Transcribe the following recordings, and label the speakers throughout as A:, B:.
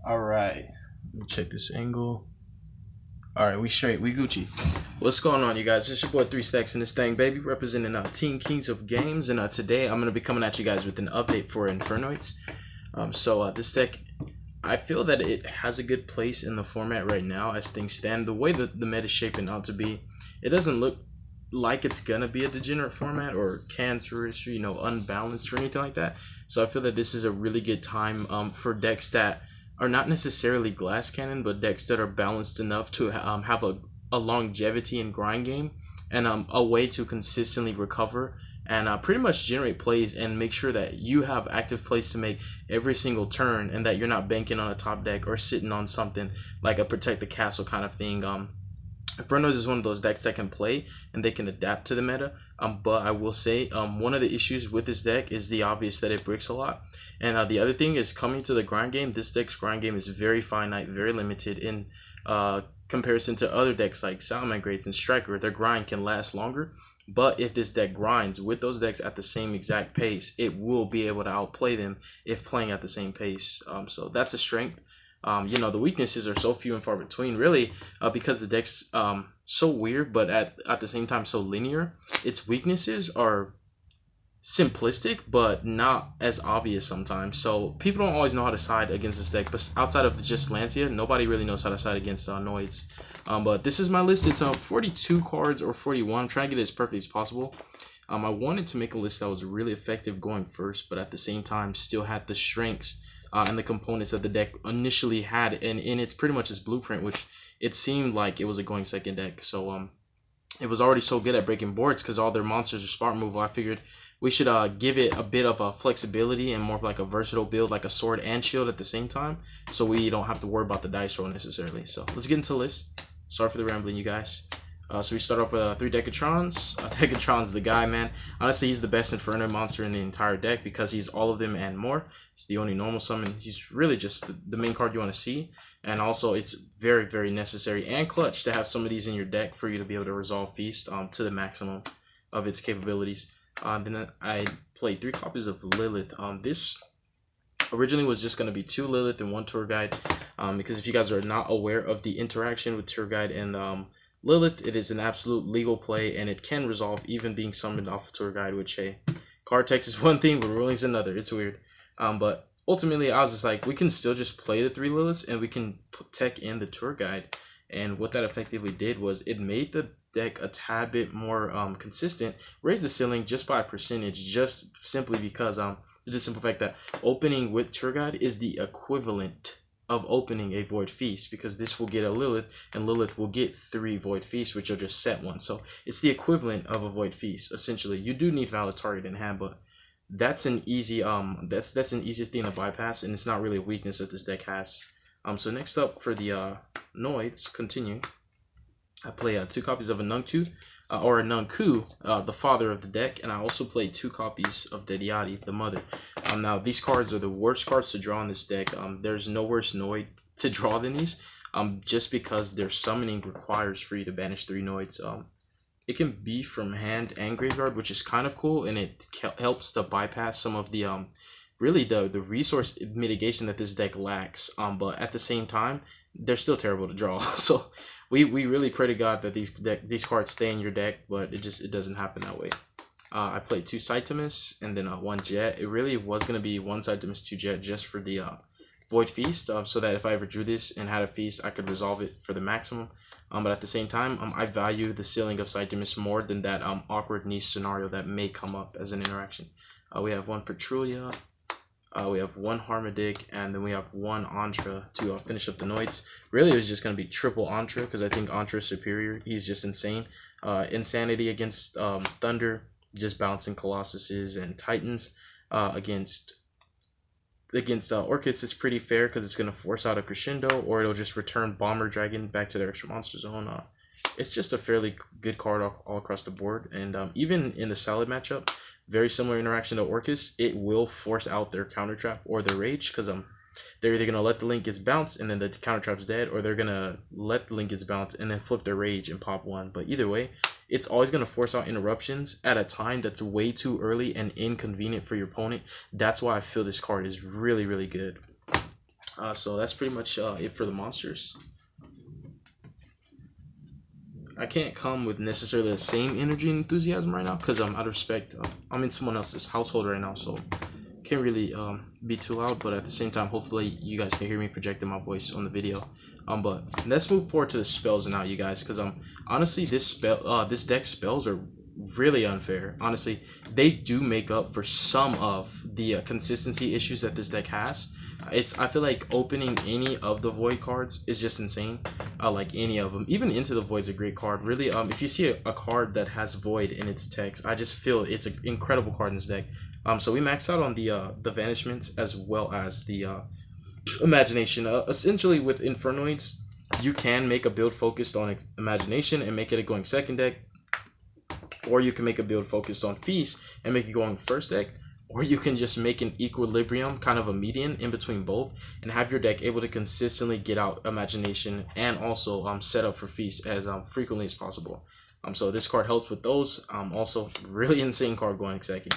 A: Alright, let me check this angle. Alright, we straight, we Gucci. What's going on, you guys? It's your boy 3 Stacks in this thing, baby, representing Team Kings of Games. And today I'm going to be coming at you guys with an update for INFERNOIDs. This deck, I feel that it has a good place in the format right now as things stand. The way that the meta is shaping out to be, it doesn't look like it's going to be a degenerate format or cancerous or, unbalanced or anything like that. So I feel that this is a really good time for decks that are not necessarily glass cannon, but decks that are balanced enough to have a longevity and grind game and a way to consistently recover and pretty much generate plays and make sure that you have active plays to make every single turn and that you're not banking on a top deck or sitting on something like a protect the castle kind of thing. INFERNOIDs is one of those decks that can play and they can adapt to the meta. But I will say one of the issues with this deck is the obvious that it bricks a lot. And the other thing is coming to the grind game. This deck's grind game is very finite, very limited in comparison to other decks like Salamangreats and Striker. Their grind can last longer. But if this deck grinds with those decks at the same exact pace, it will be able to outplay them if playing at the same pace. So that's a strength. The weaknesses are so few and far between, really, because the deck's so weird, but at the same time so linear. Its weaknesses are simplistic, but not as obvious sometimes. So people don't always know how to side against this deck, but outside of just Lancia, nobody really knows how to side against Noids. But this is my list. It's 42 cards or 41. I'm trying to get it as perfect as possible. I wanted to make a list that was really effective going first, but at the same time still had the strengths and the components that the deck initially had, and in its pretty much its blueprint, which it seemed like it was a going second deck. So it was already so good at breaking boards because all their monsters are smart removal. I figured we should give it a bit of a flexibility and more of like a versatile build, like a sword and shield at the same time, so we don't have to worry about the dice roll necessarily. So let's get into the list. Sorry for the rambling, you guys. So we start off with 3 Decatrons. Decatron's the guy, man. Honestly, he's the best INFERNOID monster in the entire deck because he's all of them and more. He's the only normal summon. He's really just the main card you want to see. And also, it's very, very necessary and clutch to have some of these in your deck for you to be able to resolve Feast to the maximum of its capabilities. Then I played 3 copies of Lilith. This originally was just going to be 2 Lilith and 1 Tour Guide. Because if you guys are not aware of the interaction with Tour Guide and Lilith, it is an absolute legal play, and it can resolve even being summoned off of Tour Guide, which, hey, card text is one thing, but ruling's another. It's weird. But ultimately, I was just like, we can still just play the 3 Liliths, and we can tech in the Tour Guide. And what that effectively did was it made the deck a tad bit more consistent, raised the ceiling just by a percentage, just simply because to the simple fact that opening with Tour Guide is the equivalent of opening a Void Feast, because this will get a Lilith and Lilith will get 3 Void Feasts, which are just set one. So it's the equivalent of a Void Feast essentially. You do need valid target in hand, but that's an easy that's an easy thing to bypass, and it's not really a weakness that this deck has. So next up for the Noids, continue. I play 2 copies of a Nunku, or a Nunku, the father of the deck, and I also played 2 copies of Dediati, the mother. Now these cards are the worst cards to draw in this deck. There's no worse Noid to draw than these, just because their summoning requires for you to banish 3 Noids. It can be from hand and graveyard, which is kind of cool, and it helps to bypass some of the really the resource mitigation that this deck lacks. But at the same time, they're still terrible to draw. So we really pray to God that these cards stay in your deck, but it doesn't happen that way. I played 2 Saitamus and then 1 Jet. It really was going to be 1 Saitamus, 2 Jet just for the Void Feast, so that if I ever drew this and had a Feast, I could resolve it for the maximum. But at the same time, I value the ceiling of Saitamus more than that awkward niche scenario that may come up as an interaction. We have 1 Petrulia. We have 1 Harmadic, and then we have 1 Antra to finish up the Noids. Really, it was just going to be triple Antra, because I think Antra is superior. He's just insane. Insanity against Thunder, just bouncing Colossuses and Titans. Against Orcus, it's pretty fair, because it's going to force out a Crescendo, or it'll just return Bomber Dragon back to their extra monster zone. It's just a fairly good card all across the board, and even in the Salad matchup, very similar interaction to Orcus, it will force out their counter trap or their rage, because they're either gonna let the link get bounced and then the counter trap's dead, or they're gonna let the link get bounced and then flip their rage and pop 1. But either way, it's always gonna force out interruptions at a time that's way too early and inconvenient for your opponent. That's why I feel this card is really, really good. So that's pretty much it for the monsters. I can't come with necessarily the same energy and enthusiasm right now because I'm out of respect. I'm in someone else's household right now, so can't really be too loud. But at the same time, hopefully you guys can hear me projecting my voice on the video. But let's move forward to the spells now, you guys, because honestly this deck spells are really unfair. Honestly, they do make up for some of the consistency issues that this deck has. I feel like opening any of the void cards is just insane. Like any of them, even Into the Void's a great card. Really, if you see a card that has void in its text, I just feel it's an incredible card in this deck. So we max out on the vanishments as well as the imagination. Essentially, with Infernoids, you can make a build focused on imagination and make it a going second deck, or you can make a build focused on feast and make it going first deck. Or you can just make an equilibrium, kind of a median in between both, and have your deck able to consistently get out imagination and also set up for feast as frequently as possible. So this card helps with those. Also, really insane card going second.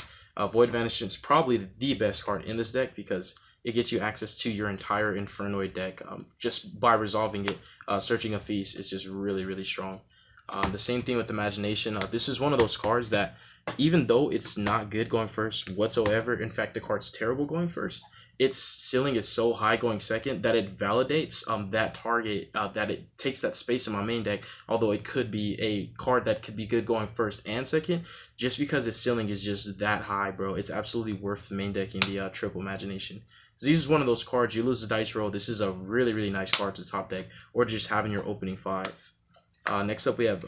A: Void Vanishment is probably the best card in this deck because it gets you access to your entire Infernoid deck just by resolving it. Searching a feast is just really, really strong. The same thing with Imagination. This is one of those cards that, even though it's not good going first whatsoever, in fact the card's terrible going first, its ceiling is so high going second that it validates that target, that it takes that space in my main deck, although it could be a card that could be good going first and second, just because its ceiling is just that high, bro. It's absolutely worth main decking the triple Imagination. So this is one of those cards, you lose the dice roll, this is a really, really nice card to top deck, or just having your opening 5. Next up we have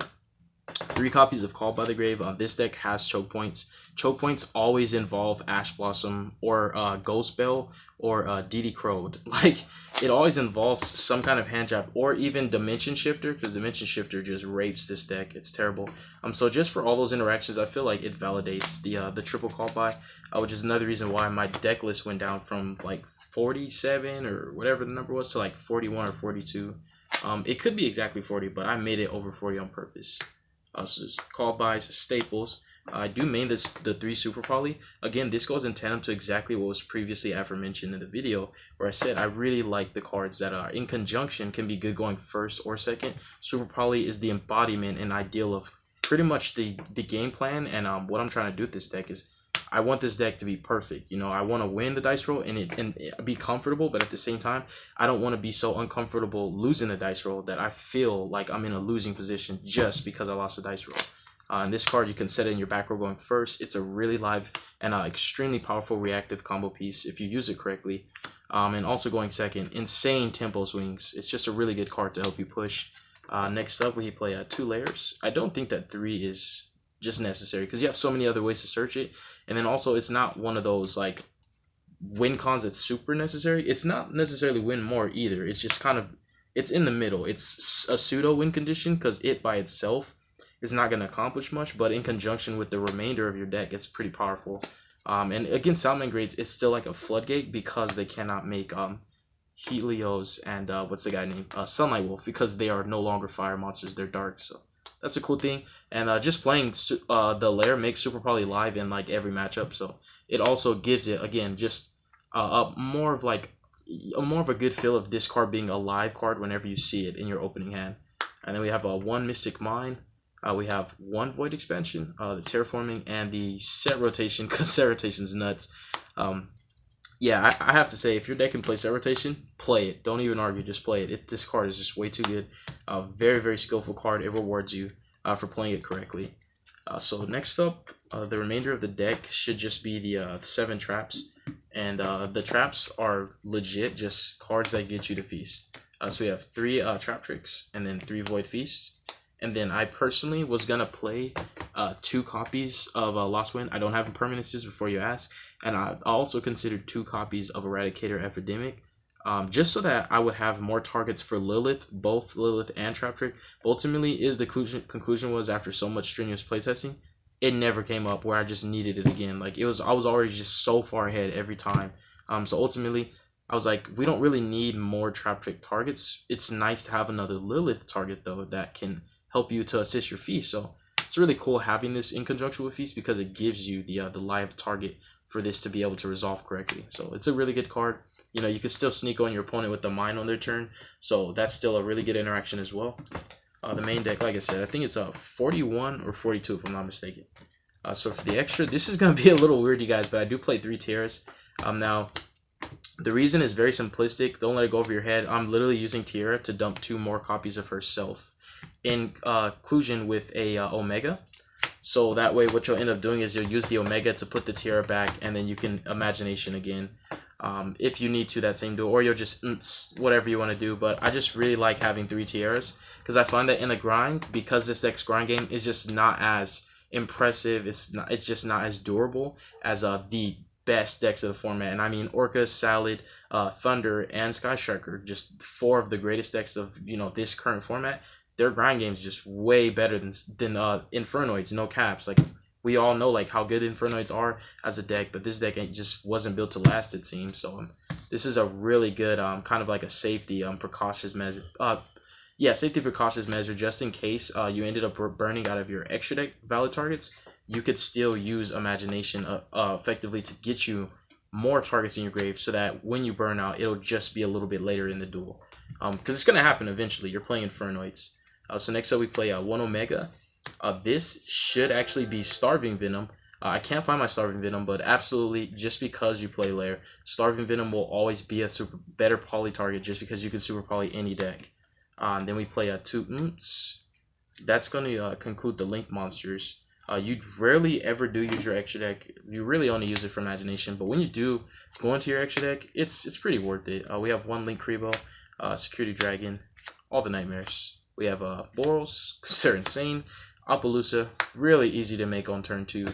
A: 3 copies of Called by the Grave. This deck has choke points. Choke points always involve Ash Blossom or Ghost Bell or DD Crowed. Like, it always involves some kind of hand trap or even Dimension Shifter, because Dimension Shifter just rapes this deck. It's terrible. So just for all those interactions, I feel like it validates the triple Called by, which is another reason why my deck list went down from like 47 or whatever the number was to like 41 or 42. It could be exactly 40, but I made it over 40 on purpose. So Called bys, staples. I do main the 3 Super Poly. Again, this goes in tandem to exactly what was previously aforementioned in the video, where I said I really like the cards that are in conjunction can be good going first or second. Super Poly is the embodiment and ideal of pretty much the game plan, and what I'm trying to do with this deck is I want this deck to be perfect. You know, I want to win the dice roll and be comfortable, but at the same time, I don't want to be so uncomfortable losing the dice roll that I feel like I'm in a losing position just because I lost the dice roll. And this card, you can set it in your back row going first. It's a really live and extremely powerful reactive combo piece if you use it correctly. And also going second, insane tempo swings. It's just a really good card to help you push. Next up, we play 2 layers. I don't think that 3 is just necessary because you have so many other ways to search it, and then also it's not one of those like win cons that's super necessary. It's not necessarily win more either. It's just kind of, it's in the middle. It's a pseudo win condition because it by itself is not going to accomplish much, but in conjunction with the remainder of your deck, it's pretty powerful. And against Salmon Grades, it's still like a floodgate because they cannot make Helios and what's the guy named Sunlight Wolf, because they are no longer fire monsters, they're dark. So that's a cool thing. And just playing the lair makes Super Poly live in like every matchup, so it also gives it, again, just more of a good feel of this card being a live card whenever you see it in your opening hand. And then we have 1 Mystic Mine. We have 1 Void Expansion, the Terraforming, and the Set Rotation, because Set Rotation's nuts. Yeah, I have to say, if your deck can play Set Rotation, play it. Don't even argue, just play it. This card is just way too good. Very, very skillful card. It rewards you for playing it correctly. So next up, the remainder of the deck should just be the 7 traps. And the traps are legit just cards that get you to feast. So we have 3 Trap Tricks, and then 3 Void Feasts. And then I personally was going to play 2 copies of Lost Wind. I don't have impermanences before you ask. And I also considered 2 copies of Eradicator Epidemic. Just so that I would have more targets for Lilith, both Lilith and Trap Trick. But ultimately, the conclusion was, after so much strenuous playtesting, it never came up where I just needed it again. Like, I was already just so far ahead every time. So ultimately, I was like, we don't really need more Trap Trick targets. It's nice to have another Lilith target, though, that can help you to assist your feast. So it's really cool having this in conjunction with feast because it gives you the live target for this to be able to resolve correctly. So it's a really good card. You know, you can still sneak on your opponent with the mine on their turn, so that's still a really good interaction as well. The main deck, like I said, I think it's 41 or 42 if I'm not mistaken. So for the extra, this is going to be a little weird, you guys, but I do play 3 tiers. Now, the reason is very simplistic. Don't let it go over your head. I'm literally using Tiara to dump 2 more copies of herself in inclusion with a Omega. So that way what you'll end up doing is you'll use the Omega to put the Tiara back, and then you can Imagination again if you need to that same duel, or you'll just whatever you want to do. But I just really like having 3 Tiaras because I find that in the grind, because this deck's grind game is just not as impressive, it's just not as durable as the best decks of the format. And I mean Orca, Salad, Thunder, and Sky Striker, just 4 of the greatest decks of, you know, this current format. Their grind game is just way better than Infernoids, no caps. Like, we all know like how good Infernoids are as a deck, but this deck just wasn't built to last, it seems. So this is a really good kind of like a safety precautious measure. Safety precautious measure, just in case you ended up burning out of your extra deck valid targets. You could still use Imagination effectively to get you more targets in your grave, so that when you burn out, it'll just be a little bit later in the duel. Because it's going to happen eventually. You're playing Infernoids. So next up we play 1 Omega. This should actually be Starving Venom. I can't find my Starving Venom, but absolutely, just because you play Lair, Starving Venom will always be a better poly target, just because you can super poly any deck. Then we play 2 Oonts. That's going to conclude the Link monsters. You rarely ever do use your extra deck. You really only use it for Imagination, but when you do go into your extra deck, it's pretty worth it. We have 1 Link Kribo, Security Dragon, all the Nightmares. We have Boros, because they're insane. Appaloosa, really easy to make on turn 2.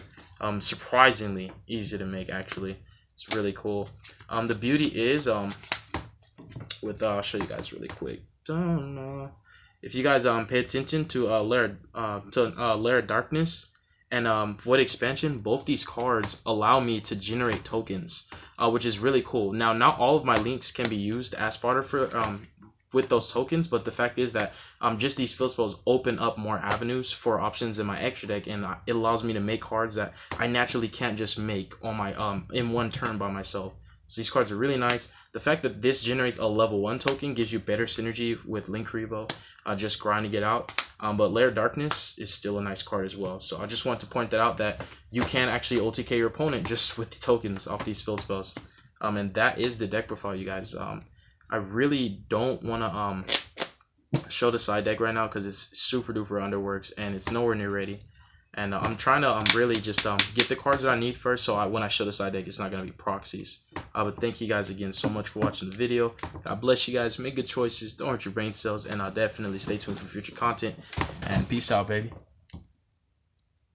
A: Surprisingly easy to make, actually. It's really cool. The beauty is, I'll show you guys really quick. If you guys pay attention to Lair of Darkness and Void Expansion, both these cards allow me to generate tokens, which is really cool. Now, not all of my links can be used as fodder for with those tokens, but the fact is that just these field spells open up more avenues for options in my extra deck, and it allows me to make cards that I naturally can't just make on my in one turn by myself. So these cards are really nice. The fact that this generates a level 1 token gives you better synergy with Link Kribo, just grinding it out. But Lair of Darkness is still a nice card as well. So I just want to point that out, that you can actually OTK your opponent just with the tokens off these field spells. And that is the deck profile, you guys. I really don't want to show the side deck right now because it's super duper underworks and it's nowhere near ready. And I'm trying to really just get the cards that I need first, so when I show the side deck, it's not going to be proxies. But thank you guys again so much for watching the video. God bless you guys. Make good choices. Don't hurt your brain cells. And definitely stay tuned for future content. And peace out, baby.